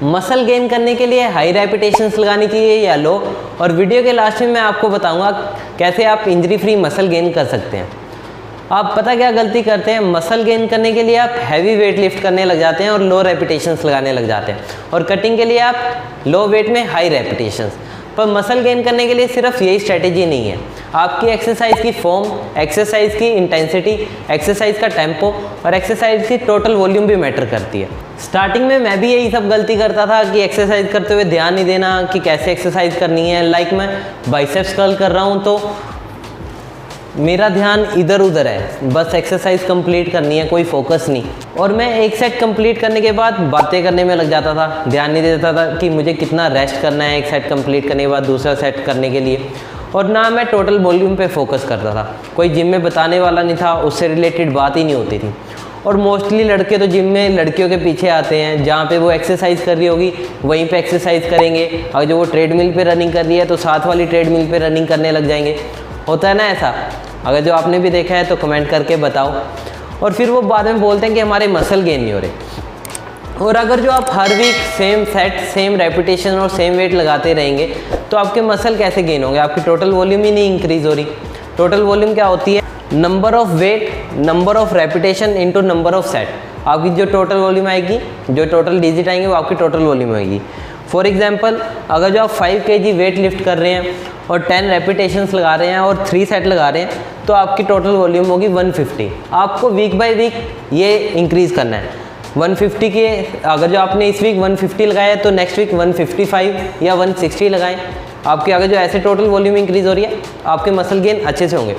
Muscle gain करने के लिए हाई रेपिटेशंस लगानी चाहिए या लो, और वीडियो के लास्ट में मैं आपको बताऊंगा कैसे आप इंजरी फ्री मसल गेन कर सकते हैं। आप पता क्या गलती करते हैं, मसल गेन करने के लिए आप हैवी वेट लिफ्ट करने लग जाते हैं और लो रेपिटेशंस लगाने लग जाते हैं, और कटिंग के लिए आप लो वेट में हाई रेपिटेशंस। पर मसल गेन करने के लिए सिर्फ यही स्ट्रैटेजी नहीं है, आपकी एक्सरसाइज की फॉर्म, एक्सरसाइज की इंटेंसिटी, एक्सरसाइज का टेम्पो और एक्सरसाइज की टोटल वॉल्यूम भी मैटर करती है। स्टार्टिंग में मैं भी यही सब गलती करता था कि एक्सरसाइज करते हुए ध्यान नहीं देना कि कैसे एक्सरसाइज करनी है। लाइक मैं बाइसेप्स कर्ल कर रहा हूँ तो मेरा ध्यान इधर उधर है, बस एक्सरसाइज कंप्लीट करनी है, कोई फोकस नहीं। और मैं एक सेट कंप्लीट करने के बाद बातें करने में लग जाता था, ध्यान नहीं देता था कि मुझे कितना रेस्ट करना है एक सेट कंप्लीट करने के बाद दूसरा सेट करने के लिए, और ना मैं टोटल वॉल्यूम पे फोकस करता था। कोई जिम में बताने वाला नहीं था, उससे रिलेटेड बात ही नहीं होती थी। और मोस्टली लड़के तो जिम में लड़कियों के पीछे आते हैं, जहाँ पे वो एक्सरसाइज कर रही होगी वहीं पे एक्सरसाइज करेंगे, और जो वो ट्रेडमिल पे रनिंग कर रही है तो साथ वाली ट्रेडमिल पे रनिंग करने लग जाएंगे। होता है ना ऐसा? अगर जो आपने भी देखा है तो कमेंट करके बताओ। और फिर वो बाद में बोलते हैं कि हमारे मसल गेन नहीं हो रहे। और अगर जो आप हर week same set, same repetition और सेम वेट लगाते रहेंगे तो आपके मसल कैसे गेन होंगे? आपकी टोटल वॉल्यूम ही नहीं इंक्रीज हो रही। टोटल वॉल्यूम क्या होती है? Number of weight, number of repetition into number of set. आपकी जो टोटल वॉल्यूम आएगी, जो टोटल डिजिट आएंगे वो आपकी टोटल वॉल्यूम आएगी। फॉर एग्जांपल, अगर जो आप 5 kg वेट लिफ्ट कर रहे हैं और 10 रेपिटेशंस लगा रहे हैं और 3 सेट लगा रहे हैं तो आपकी टोटल वॉल्यूम होगी 150। आपको वीक बाय वीक ये इंक्रीज़ करना है। 150 के अगर जो आपने इस वीक 150 लगाया है तो नेक्स्ट वीक 155 या 160 लगाएं। आपके अगर जो ऐसे टोटल वॉल्यूम इंक्रीज़ हो रही है आपके मसल गेन अच्छे से होंगे।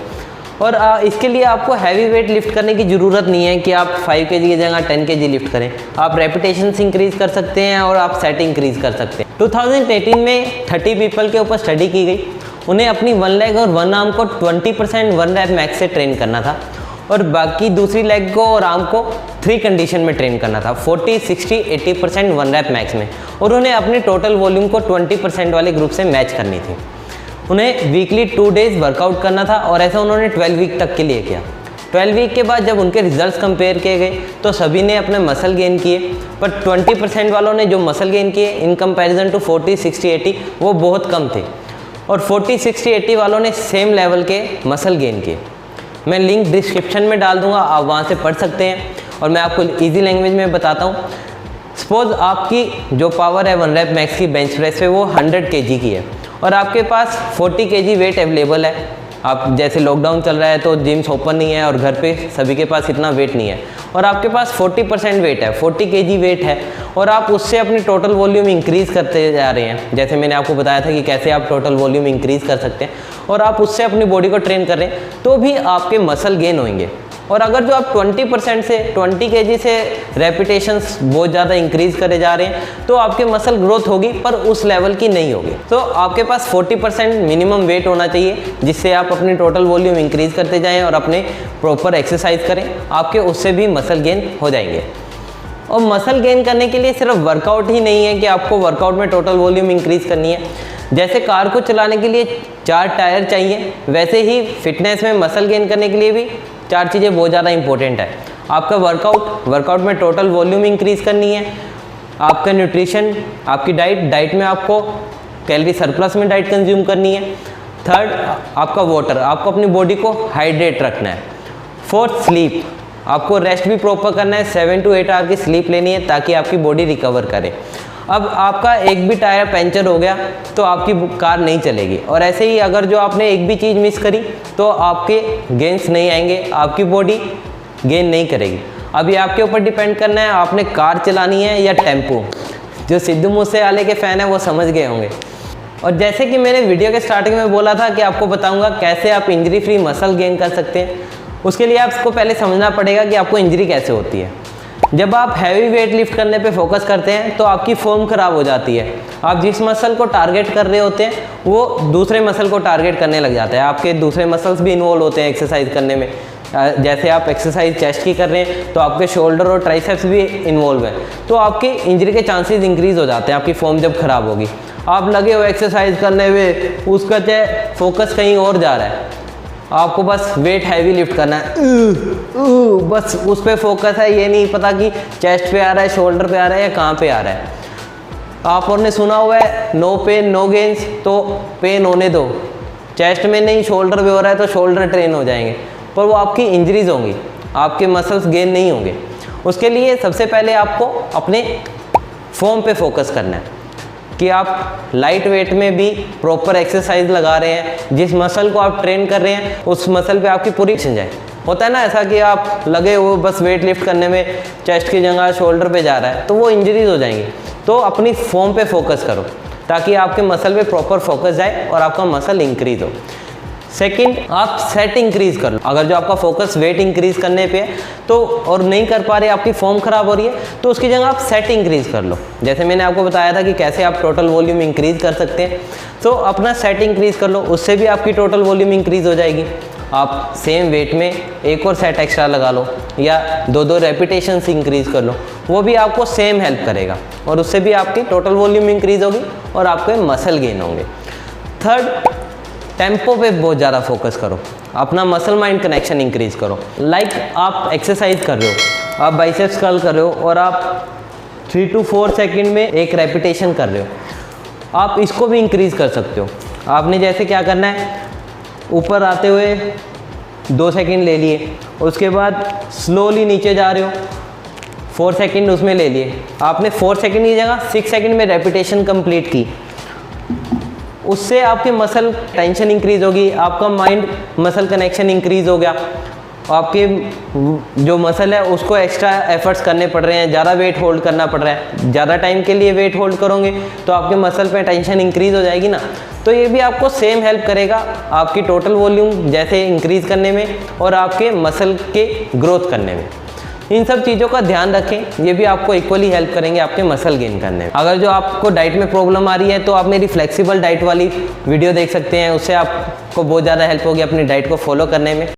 और इसके लिए आपको हैवी वेट लिफ्ट करने की ज़रूरत नहीं है कि आप 5 kg की जगह 10 kg लिफ्ट करें। आप रेपिटेशंस इंक्रीज़ कर सकते हैं और आप सेट इंक्रीज़ कर सकते हैं। 2018 में 30 पीपल के ऊपर स्टडी की गई। उन्हें अपनी 1 लेग और 1 आर्म को 20% 1 रैप मैक्स से ट्रेन करना था, और बाकी दूसरी लेग को और आर्म को 3 कंडीशन में ट्रेन करना था, 40, 60, 80% 1 रैप मैक्स में। और उन्हें अपनी टोटल वॉल्यूम को 20% वाले ग्रुप से मैच करनी थी। उन्हें वीकली 2 डेज वर्कआउट करना था, और ऐसा उन्होंने 12 वीक तक के लिए किया। 12 वीक के बाद जब उनके रिजल्ट्स कंपेयर किए गए तो सभी ने अपने मसल गेन किए, पर 20% वालों ने जो मसल गेन किए इन कंपैरिजन टू 40, 60, 80 वो बहुत कम थे, और 40, 60, 80 वालों ने सेम लेवल के मसल गेन किए। मैं लिंक डिस्क्रिप्शन में डाल दूंगा, आप वहाँ से पढ़ सकते हैं, और मैं आपको इजी लैंग्वेज में बताता हूँ। सपोज आपकी जो पावर है 1 रैप मैक्स की बेंच प्रेस पे वो 100 kg की है, और आपके पास 40 kg वेट अवेलेबल है। आप जैसे लॉकडाउन चल रहा है तो जिम्स ओपन नहीं है और घर पे सभी के पास इतना वेट नहीं है, और आपके पास 40% वेट है, 40 kg वेट है, और आप उससे अपनी टोटल वॉल्यूम इंक्रीज़ करते जा रहे हैं। जैसे मैंने आपको बताया था कि कैसे आप टोटल वॉल्यूम इंक्रीज़ कर सकते हैं, और आप उससे अपनी बॉडी को ट्रेन कर रहे हैं तो भी आपके मसल गेन होंगे। और अगर जो आप 20% से 20 kg से रेपिटेशंस बहुत ज़्यादा इंक्रीज़ करे जा रहे हैं तो आपके मसल ग्रोथ होगी, पर उस लेवल की नहीं होगी। तो आपके पास 40% मिनिमम वेट होना चाहिए जिससे आप अपनी टोटल वॉल्यूम इंक्रीज़ करते जाएं और अपने प्रॉपर एक्सरसाइज करें, आपके उससे भी मसल गेन हो जाएंगे। और मसल गेन करने के लिए सिर्फ वर्कआउट ही नहीं है कि आपको वर्कआउट में टोटल वॉल्यूम इंक्रीज़ करनी है। जैसे कार को चलाने के लिए 4 टायर चाहिए, वैसे ही फिटनेस में मसल गेन करने के लिए भी 4 चीज़ें बहुत ज़्यादा इंपॉर्टेंट है। आपका वर्कआउट में टोटल वॉल्यूम इंक्रीज़ करनी है, आपका न्यूट्रिशन, आपकी डाइट में आपको कैलोरी सरप्लस में डाइट कंज्यूम करनी है। थर्ड, आपका वाटर, आपको अपनी बॉडी को हाइड्रेट रखना है। फोर्थ, स्लीप, आपको रेस्ट भी प्रॉपर करना है, 7 to 8 आवर की स्लीप लेनी है ताकि आपकी बॉडी रिकवर करे। अब आपका एक भी टायर पंचर हो गया तो आपकी कार नहीं चलेगी, और ऐसे ही अगर जो आपने एक भी चीज़ मिस करी तो आपके गेन्स नहीं आएंगे, आपकी बॉडी गेन नहीं करेगी। अब ये आपके ऊपर डिपेंड करना है आपने कार चलानी है या टेम्पो। जो सिद्धू मूसेवाले के फ़ैन हैं वो समझ गए होंगे। और जैसे कि मैंने वीडियो के स्टार्टिंग में बोला था कि आपको बताऊंगा कैसे आप इंजरी फ्री मसल गेन कर सकते हैं, उसके लिए आपको पहले समझना पड़ेगा कि आपको इंजरी कैसे होती है। जब आप हैवी वेट लिफ्ट करने पे फोकस करते हैं तो आपकी फॉर्म खराब हो जाती है। आप जिस मसल को टारगेट कर रहे होते हैं वो दूसरे मसल को टारगेट करने लग जाता है। आपके दूसरे मसल्स भी इन्वॉल्व होते हैं एक्सरसाइज करने में। जैसे आप एक्सरसाइज चेस्ट की कर रहे हैं तो आपके शोल्डर और ट्राइसेप्स भी इन्वॉल्व हैं, तो आपकी इंजरी के चांसेस इंक्रीज हो जाते हैं आपकी फॉर्म जब खराब होगी। आप लगे हो एक्सरसाइज करने में, उसका चाहे फोकस कहीं और जा रहा है, आपको बस वेट हैवी लिफ्ट करना है, बस उस पर फोकस है, ये नहीं पता कि चेस्ट पे आ रहा है, शोल्डर पे आ रहा है या कहाँ पे आ रहा है। आपने सुना हुआ है नो पेन नो गेन्स, तो पेन होने दो, चेस्ट में नहीं शोल्डर में हो रहा है तो शोल्डर ट्रेन हो जाएंगे, पर वो आपकी इंजरीज होंगी, आपके मसल्स गेन नहीं होंगे। उसके लिए सबसे पहले आपको अपने फॉर्म पे फोकस करना है कि आप लाइट वेट में भी प्रॉपर एक्सरसाइज लगा रहे हैं, जिस मसल को आप ट्रेन कर रहे हैं उस मसल पे आपकी पूरी एक्शन जाए। होता है ना ऐसा कि आप लगे हो बस वेट लिफ्ट करने में, चेस्ट की जगह शोल्डर पे जा रहा है, तो वो इंजरीज हो जाएंगी। तो अपनी फॉर्म पे फोकस करो ताकि आपके मसल पे प्रॉपर फोकस जाए और आपका मसल इंक्रीज हो। सेकंड, आप सेट इंक्रीज कर लो। अगर जो आपका फोकस वेट इंक्रीज करने पे है तो और नहीं कर पा रहे, आपकी फॉर्म खराब हो रही है, तो उसकी जगह आप सेट इंक्रीज कर लो। जैसे मैंने आपको बताया था कि कैसे आप टोटल वॉल्यूम इंक्रीज कर सकते हैं, तो अपना सेट इंक्रीज कर लो, उससे भी आपकी टोटल वॉल्यूम इंक्रीज हो जाएगी। आप सेम वेट में एक और सेट एक्स्ट्रा लगा लो या 2-2 रेपिटेशंस इंक्रीज कर लो, वो भी आपको सेम हेल्प करेगा और उससे भी आपकी टोटल वॉल्यूम इंक्रीज होगी और आपके मसल गेन होंगे। थर्ड, टेम्पो पे बहुत ज़्यादा फोकस करो, अपना मसल माइंड कनेक्शन इंक्रीज करो। लाइक आप एक्सरसाइज कर रहे हो, आप बाइसेप्स कर्ल कर रहे हो और आप 3 to 4 सेकेंड में एक रेपिटेशन कर रहे हो, आप इसको भी इंक्रीज कर सकते हो। आपने जैसे क्या करना है, ऊपर आते हुए 2 सेकेंड ले लिए, उसके बाद स्लोली नीचे जा रहे हो, 4 सेकेंड उसमें ले लिए, आपने 4 सेकेंड की जगह 6 सेकेंड में रेपिटेशन कंप्लीट की, उससे आपके मसल टेंशन इंक्रीज होगी, आपका माइंड मसल कनेक्शन इंक्रीज हो गया, आपके जो मसल है उसको एक्स्ट्रा एफर्ट्स करने पड़ रहे हैं, ज़्यादा वेट होल्ड करना पड़ रहा है, ज़्यादा टाइम के लिए वेट होल्ड करोगे तो आपके मसल पे टेंशन इंक्रीज हो जाएगी ना, तो ये भी आपको सेम हेल्प करेगा आपकी टोटल वॉल्यूम जैसे इंक्रीज करने में और आपके मसल के ग्रोथ करने में। इन सब चीज़ों का ध्यान रखें, ये भी आपको इक्वली हेल्प करेंगे आपके मसल गेन करने में। अगर जो आपको डाइट में प्रॉब्लम आ रही है तो आप मेरी फ्लेक्सिबल डाइट वाली वीडियो देख सकते हैं, उससे आपको बहुत ज़्यादा हेल्प होगी अपनी डाइट को फॉलो करने में।